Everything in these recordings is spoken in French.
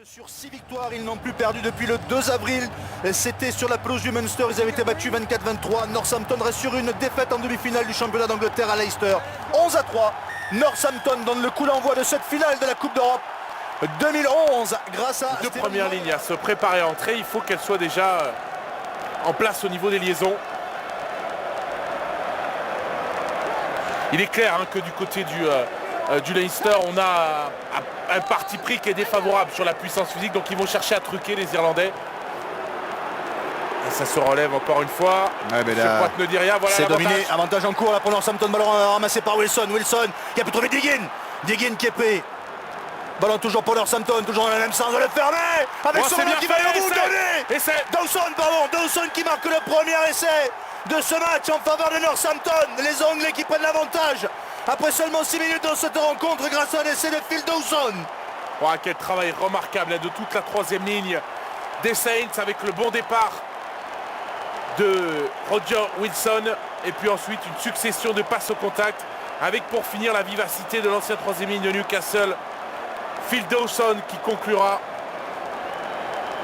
Sur 6 victoires, ils n'ont plus perdu depuis le 2 avril. C'était sur la pelouse du Munster, ils avaient été battus 24-23. Northampton reste sur une défaite en demi-finale du championnat d'Angleterre à Leicester. 11-3. Northampton donne le coup d'envoi de cette finale de la Coupe d'Europe 2011 grâce à... Deux premières lignes à se préparer à entrer. Il faut qu'elles soient déjà en place au niveau des liaisons. Il est clair que du côté du Leicester, on a un parti pris qui est défavorable sur la puissance physique, donc ils vont chercher à truquer les Irlandais. Et ça se relève encore une fois. Ouais, mais là, ne dit rien. Voilà, c'est dominé. Avantage en cours là pour Northampton. Ballon ramassé par Wilson. Wilson qui a pu trouver Diggin. Diggin qui est pris. Ballon toujours pour Northampton, toujours dans le même sens de le fermer. Avec son ballon qui va au bout. Dawson qui marque le premier essai de ce match en faveur de Northampton. Les Anglais qui prennent l'avantage après seulement 6 minutes dans cette rencontre grâce à un essai de Phil Dawson. Quel travail remarquable de toute la troisième ligne des Saints avec le bon départ de Roger Wilson et puis ensuite une succession de passes au contact avec pour finir la vivacité de l'ancien troisième ligne de Newcastle, Phil Dawson qui conclura.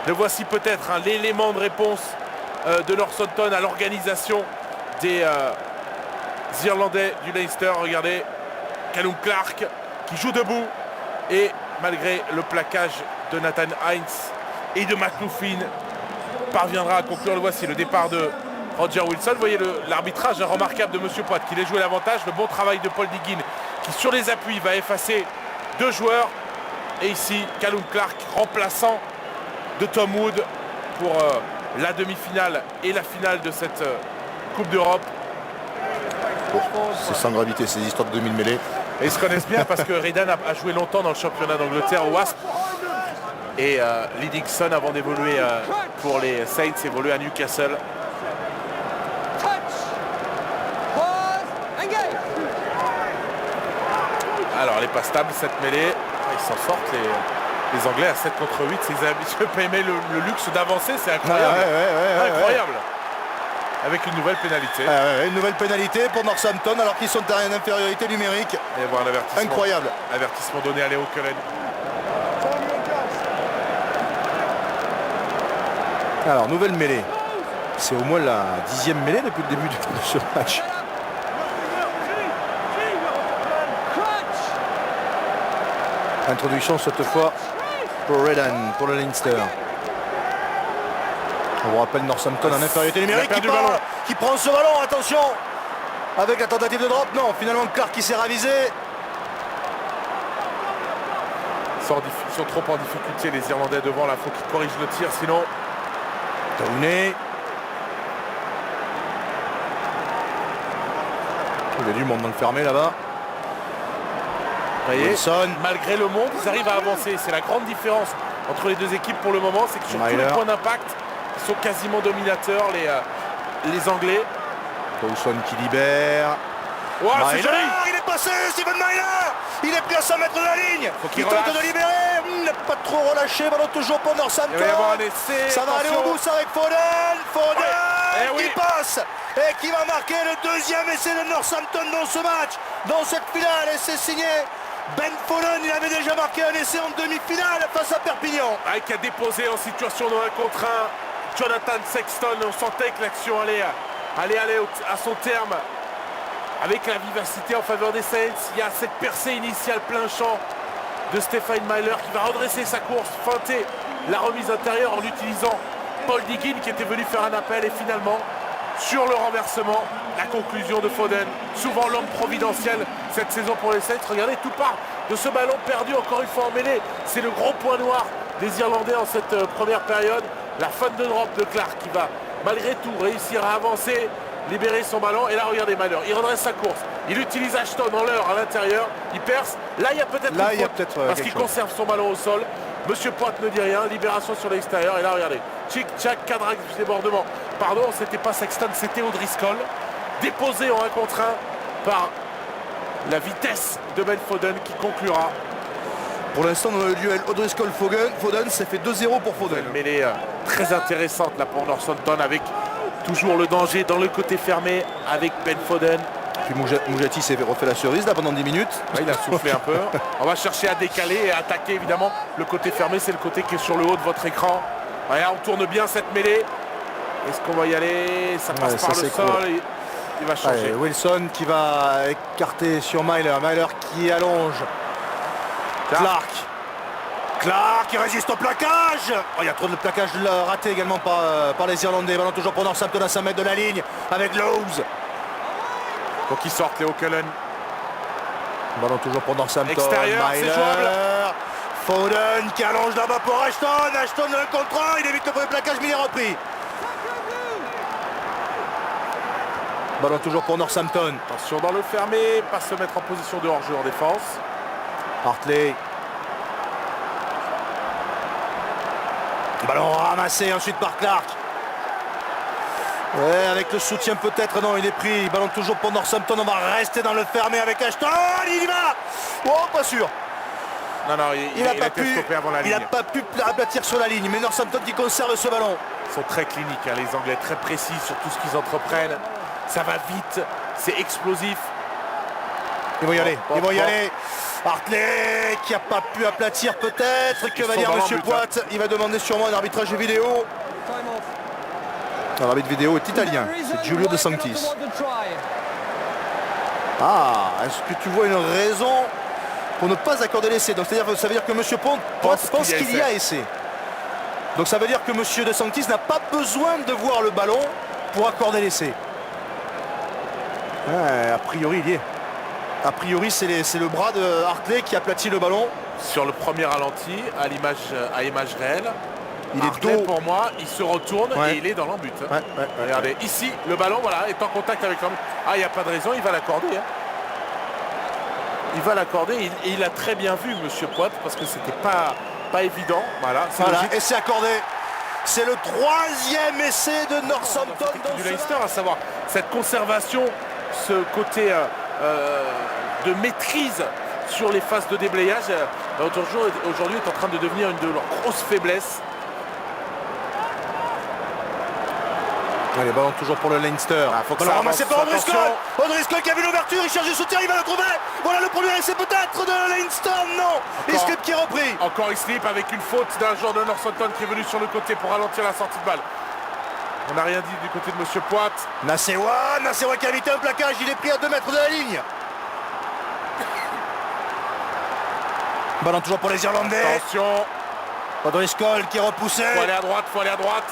Le voici peut-être l'élément de réponse de Northampton à l'organisation des Irlandais du Leicester. Regardez, Callum Clark qui joue debout et malgré le plaquage de Nathan Hines et de McLaughlin parviendra à conclure. Le voici, le départ de Roger Wilson. Vous voyez l'arbitrage remarquable de Monsieur Poit qui laisse jouer l'avantage. Le bon travail de Paul Diggin qui sur les appuis va effacer deux joueurs. Et ici Callum Clark remplaçant de Tom Wood pour la demi-finale et la finale de cette Coupe d'Europe. C'est sans gravité ces histoires de 2000 mêlées. Et ils se connaissent bien parce que Redan a joué longtemps dans le championnat d'Angleterre au Wasp. Et Lee Dixon, avant d'évoluer pour les Saints, évolue à Newcastle. Alors, elle n'est pas stable cette mêlée. Ils s'en sortent les Anglais à 7 contre 8. Je peux aimer le luxe d'avancer, c'est incroyable. Incroyable. Avec une nouvelle pénalité. Une nouvelle pénalité pour Northampton alors qu'ils sont en infériorité numérique. Et voir l'avertissement. Incroyable. Avertissement donné à Léo Cullen. Alors, nouvelle mêlée. C'est au moins la 10e mêlée depuis le début de ce match. Introduction cette fois pour Redan, pour le Leinster. On vous rappelle Northampton en infériorité numérique qui prend ce ballon, attention. Avec la tentative de drop, non, finalement Clark qui s'est ravisé. Ils sont trop en difficulté les Irlandais devant, là, faut qu'ils corrigent le tir, sinon... Tauné. Il y a du monde dans le fermé là-bas. Wilson. Malgré le monde, ils arrivent à avancer. C'est la grande différence entre les deux équipes pour le moment, c'est que sur tous les points d'impact, ils sont quasiment dominateurs, les Anglais. Dawson qui libère. Wow, c'est joli. Il est passé, Steven Myler. Il est pris à 100 mètres de la ligne. Il tente de libérer. Il n'a pas trop relâché. Ballon toujours pour Northampton. Ça va aller au bout, ça avec Foden. Qui passe et qui va marquer le deuxième essai de Northampton dans ce match, dans cette finale. Et c'est signé Ben Foden. Il avait déjà marqué un essai en demi-finale face à Perpignan. Qui a déposé en situation de 1 contre 1 Jonathan Sexton. On sentait que l'action allait à son terme. Avec la vivacité en faveur des Saints, il y a cette percée initiale plein champ de Stephen Myler qui va redresser sa course, feinter la remise intérieure en utilisant Paul Diggin qui était venu faire un appel et finalement sur le renversement, la conclusion de Foden, souvent l'homme providentiel cette saison pour les Saints. Regardez, tout part de ce ballon perdu encore une fois en mêlée. C'est le gros point noir des Irlandais en cette première période. La fin de drop de Clark qui va malgré tout réussir à avancer, libérer son ballon. Et là, regardez Myler, il redresse sa course. Il utilise Ashton en l'heure à l'intérieur. Il perce. Là, il y a peut-être parce qu'il conserve son ballon au sol. Monsieur Poit ne dit rien. Libération sur l'extérieur. Et là, regardez. Tchic-tchac, cadrage du débordement. Pardon, c'était pas Sexton, c'était O'Driscoll. Déposé en 1 contre 1 par la vitesse de Ben Foden qui conclura. Pour l'instant, dans le duel O'Driscoll-Foden, ça fait 2-0 pour Foden. Une mêlée très intéressante là pour Northampton avec toujours le danger dans le côté fermé avec Ben Foden puis Moujati s'est refait la cerise là pendant 10 minutes. Ouais, il a soufflé un peu. On va chercher à décaler et à attaquer évidemment. Le côté fermé, c'est le côté qui est sur le haut de votre écran. Ouais, on tourne bien cette mêlée. Est-ce qu'on va y aller? Ça passe par le sol. Cool. Il va changer. Ouais, Wilson qui va écarter sur Myler. Myler qui allonge. Clark qui résiste au plaquage. Oh, il y a trop de plaquage raté également par les Irlandais. Ballon toujours pour Northampton à 5 mètres de la ligne avec Lowe's. Donc il sort Léo Cullen. Ballon toujours pour Northampton. Extérieur, c'est jouable. Foden qui allonge là-bas pour Ashton. Ashton le contre 1. Il évite le premier plaquage mais il est repris. Ballon toujours pour Northampton. Attention dans le fermé. Pas se mettre en position de hors-jeu en défense. Hartley. Ballon ramassé ensuite par Clark. Ouais, avec le soutien peut-être, non, il est pris. Ballon toujours pour Northampton, on va rester dans le fermé avec Ashton. Il y va. Oh, pas sûr. Non, il n'a pas pu stopper avant la ligne. Il n'a pas pu abattre sur la ligne, mais Northampton qui conserve ce ballon. Ils sont très cliniques, hein, les Anglais, très précis sur tout ce qu'ils entreprennent. Ça va vite, c'est explosif. Ils vont y aller, ils vont y aller. Hartley qui n'a pas pu aplatir peut-être. Que va dire Monsieur Poit? Il va demander sûrement un arbitrage vidéo. L'arbitre vidéo est italien, c'est Giulio De Sanctis. Ah, est-ce que tu vois une raison pour ne pas accorder l'essai? Donc c'est-à-dire, ça veut dire que Monsieur Poit pense qu'il y a essai. Donc ça veut dire que Monsieur De Sanctis n'a pas besoin de voir le ballon pour accorder l'essai. Ouais, a priori il y est. A priori c'est le bras de Hartley qui aplatit le ballon. Sur le premier ralenti, à image réelle. Il est Hartley, pour moi, il se retourne et il est dans l'embut. Regardez, ici, le ballon voilà, est en contact avec l'embut. Ah, il n'y a pas de raison, il va l'accorder. Hein. Il va l'accorder et il a très bien vu, Monsieur Poit, parce que c'était pas évident. Voilà, et c'est accordé. C'est le 3e essai de Northampton du Leinster, à savoir cette conservation, ce côté de maîtrise sur les phases de déblayage. Aujourd'hui est en train de devenir une de leurs grosses faiblesses. Allez, ballon toujours pour le Leinster. Faut que ça avance. C'est pas O'Driscoll. O'Driscoll qui a vu l'ouverture, il cherche le soutien, il va le trouver. Voilà le premier essai peut-être de Leinster. Non, Islip qui est repris. Encore Islip avec une faute d'un joueur de Northampton qui est venu sur le côté pour ralentir la sortie de balle. On n'a rien dit du côté de Monsieur Poit. Nassewa qui a évité un plaquage, il est pris à 2 mètres de la ligne. Ballon toujours pour les Irlandais. Attention. O'Driscoll qui est repoussé. Faut aller à droite.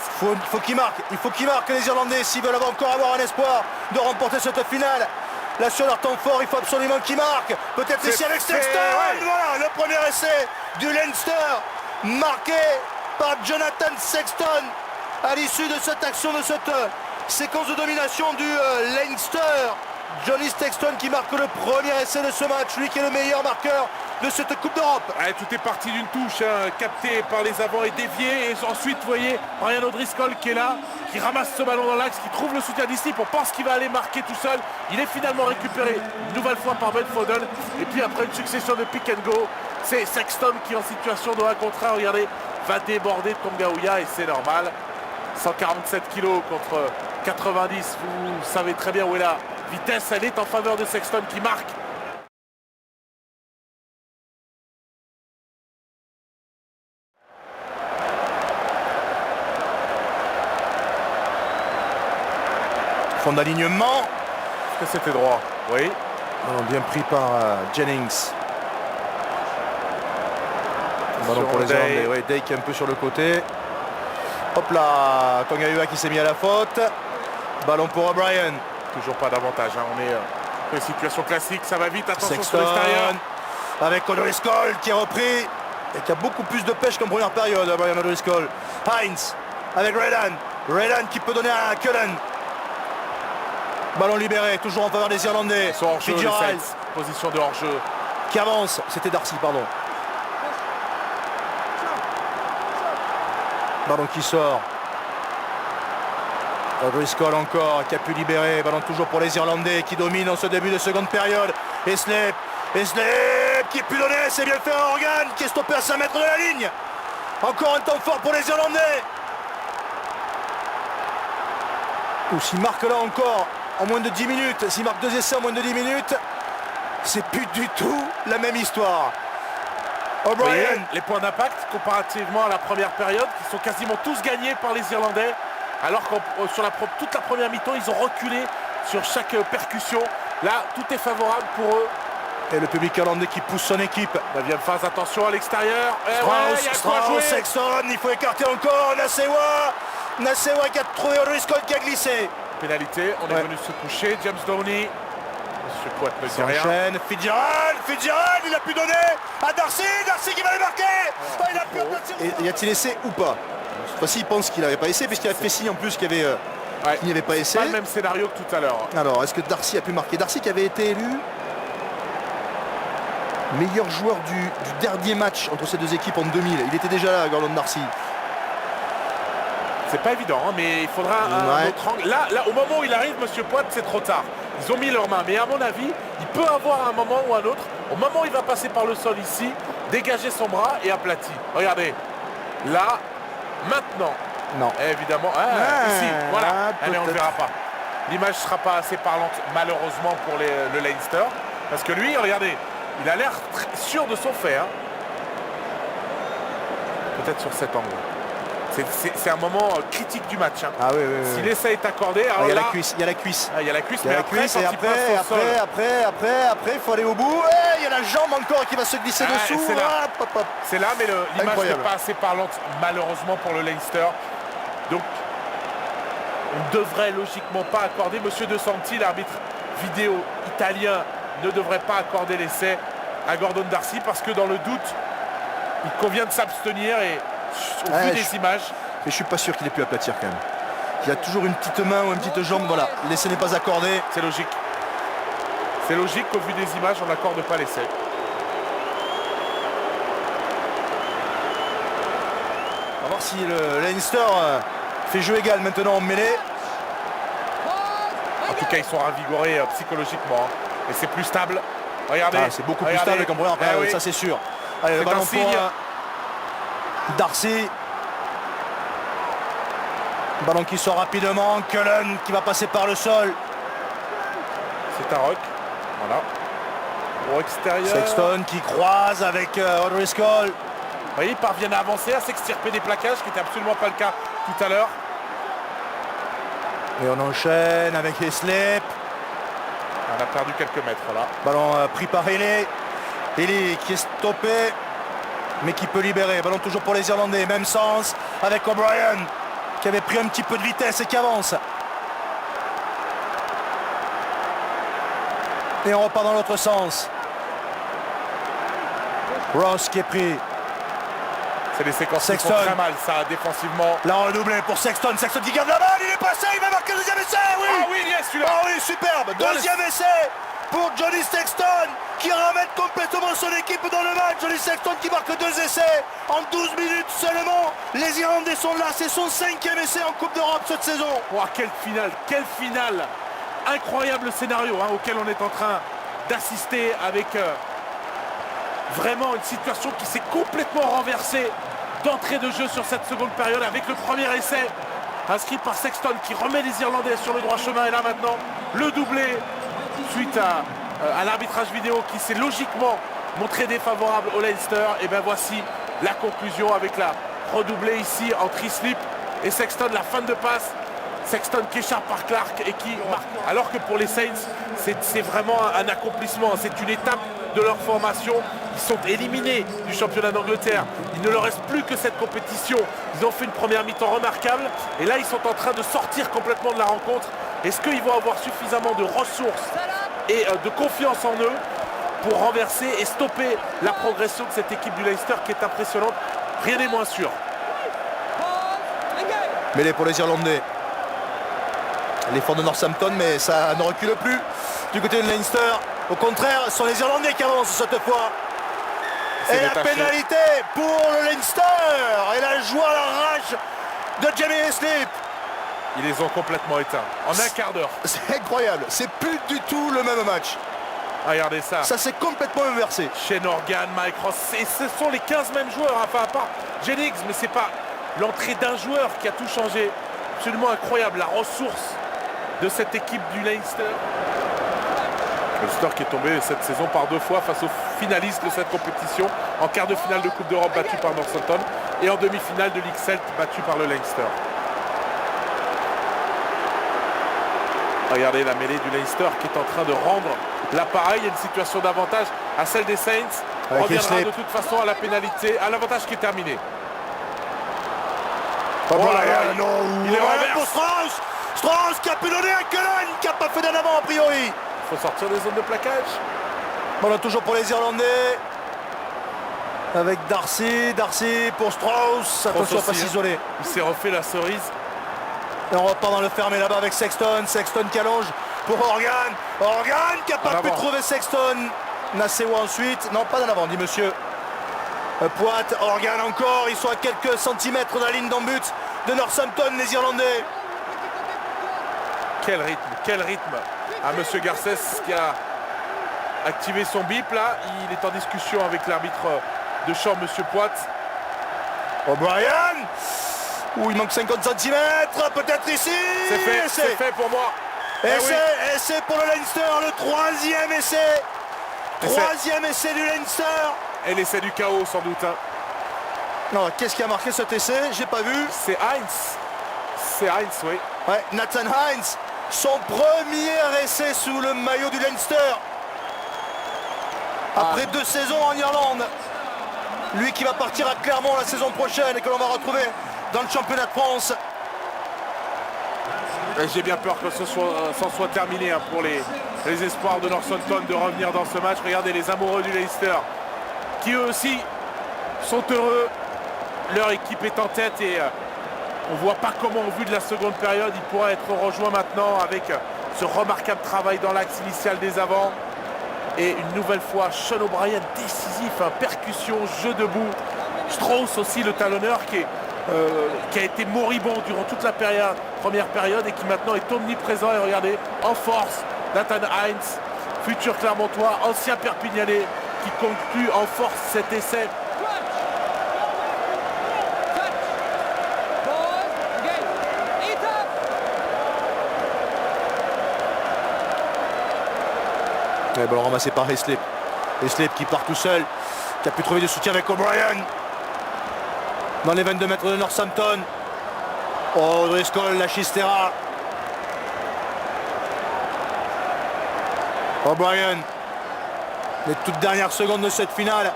Faut qu'il marque. Il faut qu'ils marquent les Irlandais s'ils veulent encore avoir un espoir de remporter cette finale. Là sur leur temps fort, il faut absolument qu'ils marquent. Peut-être ici avec Sexton. Voilà le premier essai du Leinster marqué par Jonathan Sexton à l'issue de cette action, de cette séquence de domination du Leinster. Johnny Sexton qui marque le premier essai de ce match, lui qui est le meilleur marqueur de cette Coupe d'Europe. Tout est parti d'une touche, capté par les avants et dévié. Et ensuite, vous voyez, Ryan O'Driscoll qui est là, qui ramasse ce ballon dans l'axe, qui trouve le soutien d'Islip. On pense qu'il va aller marquer tout seul. Il est finalement récupéré une nouvelle fois par Ben Foden. Et puis après une succession de pick and go, c'est Sexton qui est en situation de 1 contre 1, regardez, va déborder Tongaouya et c'est normal. 147 kg contre 90, vous savez très bien où est la vitesse, elle est en faveur de Sexton qui marque. Fond d'alignement. Est-ce que c'était droit? Oui. Ballon bien pris par Jennings. Ballon pour les Irlandais. Oui, Day qui est un peu sur le côté. Hop là, Tongaouya qui s'est mis à la faute. Ballon pour O'Brien. Toujours pas d'avantage, hein. On est dans une situation classique, ça va vite, attention Sexton, sur l'extérieur. avec O'Driscoll qui est repris et qui a beaucoup plus de pêche qu'en première période, Brian O'Driscoll. Heinz avec Redan qui peut donner à Cullen. Ballon libéré, toujours en faveur des Irlandais. Ils sont hors-jeu, les Saints. Position de hors-jeu. Qui avance, c'était Darcy, pardon. Ballon qui sort. O'Driscoll encore, qui a pu libérer. Ballon toujours pour les Irlandais qui dominent en ce début de seconde période. Islip qui peut donner, c'est bien fait à Organ qui est stoppé à 5 mètres de la ligne. Encore un temps fort pour les Irlandais. Ou s'il marque là encore, en moins de 10 minutes, s'il marque 2 essais en moins de 10 minutes, c'est plus du tout la même histoire. O'Brien, les points d'impact comparativement à la première période, qui sont quasiment tous gagnés par les Irlandais, alors que sur toute la première mi-temps, ils ont reculé sur chaque percussion. Là, tout est favorable pour eux. Et le public irlandais qui pousse son équipe. 9e phase, attention à l'extérieur. Strauss, Sexton, il faut écarter encore. Nasewa qui a trouvé O'Driscoll qui a glissé. Pénalité, on est venu se coucher. James Downey. Monsieur Poit ne dit rien. Fitzgerald, il a pu donner à Darcy qui va le marquer. Il a pu. Et y a-t-il essai ou pas? Cette fois-ci, il pense qu'il n'avait pas essayé puisqu'il a fait signe en plus qu'il n'y avait pas essayé. Pas le même scénario que tout à l'heure. Alors, est-ce que Darcy a pu marquer? Darcy qui avait été élu meilleur joueur du dernier match entre ces deux équipes en 2000. Il était déjà là, Gordon Darcy. C'est pas évident, hein, mais il faudra un autre angle. Là, au moment où il arrive, Monsieur Poit, c'est trop tard. Ils ont mis leurs mains, mais à mon avis, il peut avoir un moment ou un autre. Au moment où il va passer par le sol ici, dégager son bras et aplati. Regardez, là, maintenant. Non. Évidemment. Ici, voilà. Mais on ne le verra pas. L'image ne sera pas assez parlante, malheureusement, pour le Leinster. Parce que lui, regardez, il a l'air sûr de son fait. Hein. Peut-être sur cet angle. C'est un moment critique du match. Hein. Ah oui. Si l'essai est accordé, alors il y a là, la cuisse. Il y a la cuisse. Il y a la cuisse, mais après, il faut aller au bout. Et il y a la jambe encore qui va se glisser dessous. C'est là, mais l'image n'est pas assez parlante, malheureusement, pour le Leinster. Donc, on ne devrait logiquement pas accorder. Monsieur De Santi, l'arbitre vidéo italien, ne devrait pas accorder l'essai à Gordon Darcy parce que dans le doute, il convient de s'abstenir et au vu des images. Mais je suis pas sûr qu'il ait pu aplatir quand même. Il a toujours une petite main ou une petite jambe. Voilà, l'essai n'est pas accordé. C'est logique. C'est logique qu'au vu des images, on n'accorde pas l'essai. On va voir si le Leinster fait jeu égal maintenant en mêlée. En tout cas, ils sont ravigorés psychologiquement. Et c'est plus stable. Regardez. C'est beaucoup plus stable qu'en première période, ça c'est sûr. Allez, le ballon pour Darcy. Ballon qui sort rapidement. Cullen qui va passer par le sol. C'est un rock. Voilà. Au extérieur. Sexton qui croise avec O'Driscoll. Vous voyez, ils parviennent à avancer, à s'extirper des plaquages, ce qui n'était absolument pas le cas tout à l'heure. Et on enchaîne avec Heslip. On a perdu quelques mètres là. Ballon pris par Healy. Healy qui est stoppé, mais qui peut libérer. Ballon toujours pour les Irlandais. Même sens avec O'Brien qui avait pris un petit peu de vitesse et qui avance. Et on repart dans l'autre sens. Ross qui est pris. C'est des séquences qui font très mal, ça, défensivement. Là, on redoublé pour Sexton. Sexton qui garde la balle, il est passé, il va marquer le deuxième essai, oui. Ah oui, yes, celui-là. Ah oui, superbe. Deuxième essai pour Johnny Sexton qui ramène complètement son équipe dans le match. Johnny Sexton qui marque 2 essais en 12 minutes seulement. Les Irlandais sont là, c'est son 5e essai en Coupe d'Europe cette saison. Oh, quelle finale. Incroyable scénario auquel on est en train d'assister avec vraiment une situation qui s'est complètement renversée d'entrée de jeu sur cette seconde période avec le premier essai inscrit par Sexton qui remet les Irlandais sur le droit chemin. Et là maintenant, le doublé suite à l'arbitrage vidéo qui s'est logiquement montré défavorable au Leinster. Et bien voici la conclusion avec la redoublée ici entre Islip et Sexton, la fin de passe. Sexton qui échappe par Clark et qui marque. Alors que pour les Saints, c'est vraiment un accomplissement. C'est une étape de leur formation. Ils sont éliminés du championnat d'Angleterre. Il ne leur reste plus que cette compétition. Ils ont fait une première mi-temps remarquable. Et là, ils sont en train de sortir complètement de la rencontre. Est-ce qu'ils vont avoir suffisamment de ressources et de confiance en eux pour renverser et stopper la progression de cette équipe du Leinster qui est impressionnante? Rien n'est moins sûr. Mêlée pour les Irlandais. L'effort de Northampton, mais ça ne recule plus du côté de Leinster. Au contraire, ce sont les Irlandais qui avancent cette fois. Et la pénalité pour le Leinster. Et la joie, la rage de Jamie Heslip. Ils les ont complètement éteints en un quart d'heure. C'est incroyable. C'est plus du tout le même match. Regardez ça. Ça s'est complètement inversé. Shane Organ, Mike Ross. Et ce sont les 15 mêmes joueurs. Enfin, à part Jennings, mais c'est pas l'entrée d'un joueur qui a tout changé. Absolument incroyable. La ressource de cette équipe du Leinster. Leinster qui est tombé cette saison par 2 fois face aux finalistes de cette compétition, en quart de finale de Coupe d'Europe battu par Northampton et en demi-finale de Ligue Celt battu par le Leinster. Regardez la mêlée du Leinster qui est en train de rendre l'appareil. Il y a une situation d'avantage à celle des Saints. On reviendra de toute façon à la pénalité, à l'avantage qui est terminé. Oh là là, non, il est pour Strauss. Strauss qui a pu donner un Cullen, qui n'a pas fait d'en avant a priori. Il faut sortir des zones de plaquage. Voilà, toujours pour les Irlandais. Avec Darcy pour Strauss. Attention à ne pas s'isoler. Il s'est refait la cerise. Et on repart dans le fermé là-bas avec Sexton. Sexton qui allonge pour Organ. Organ qui n'a pas pu trouver Sexton. Nasewa ensuite. Non, pas d'en avant, dit monsieur Poit. Organ encore. Ils sont à quelques centimètres de la ligne d'en but de Northampton, les Irlandais. Quel rythme à monsieur Garcès qui a activé son bip là. Il est en discussion avec l'arbitre de champ, monsieur Poit. O'Brien. Ouh, il manque 50 cm, peut-être ici. C'est fait pour moi. Essai pour le Leinster, le 3e essai. Troisième essai du Leinster. Et l'essai du chaos sans doute. Hein. Non, qu'est-ce qui a marqué cet essai? J'ai pas vu. C'est Heinz. C'est Heinz, oui. Ouais, Nathan Heinz. Son premier essai sous le maillot du Leinster. Après 2 saisons en Irlande. Lui qui va partir à Clermont la saison prochaine et que l'on va retrouver dans le championnat de France. J'ai bien peur que ce soit terminé hein, pour les espoirs de Northampton de revenir dans ce match. Regardez les amoureux du Leinster qui eux aussi sont heureux. Leur équipe est en tête et on ne voit pas comment au vu de la seconde période il pourra être rejoint maintenant avec ce remarquable travail dans l'axe initial des avants. Et une nouvelle fois Sean O'Brien décisif, hein, percussion, jeu debout. Strauss aussi le talonneur qui a été moribond durant toute la première période et qui maintenant est omniprésent. Et regardez, en force, Nathan Heinz, futur Clermontois, ancien Perpignanais, qui conclut en force cet essai. Le ballon ramassé par Heslip. Heslip qui part tout seul, qui a pu trouver du soutien avec O'Brien. Dans les 22 mètres de Northampton. Oh, Driscoll, la Chistera. O'Brien. Les toutes dernières secondes de cette finale.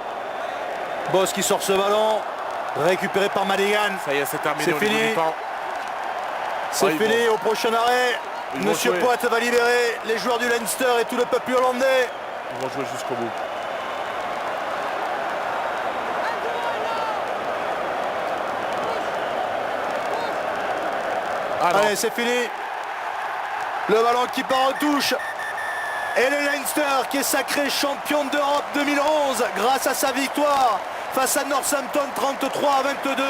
Boss qui sort ce ballon. Récupéré par Madigan. Ça y est, c'est terminé. C'est fini. C'est fini au prochain arrêt. Monsieur Poit va libérer les joueurs du Leinster et tout le peuple irlandais. Ils vont jouer jusqu'au bout. Allez, c'est fini. Le ballon qui part en touche. Et le Leinster qui est sacré champion d'Europe 2011 grâce à sa victoire face à Northampton 33-22.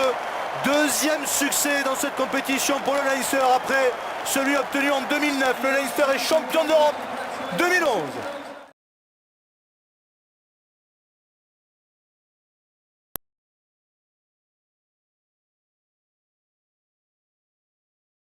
Deuxième succès dans cette compétition pour le Leinster après celui obtenu en 2009. Le Leinster est champion d'Europe 2011.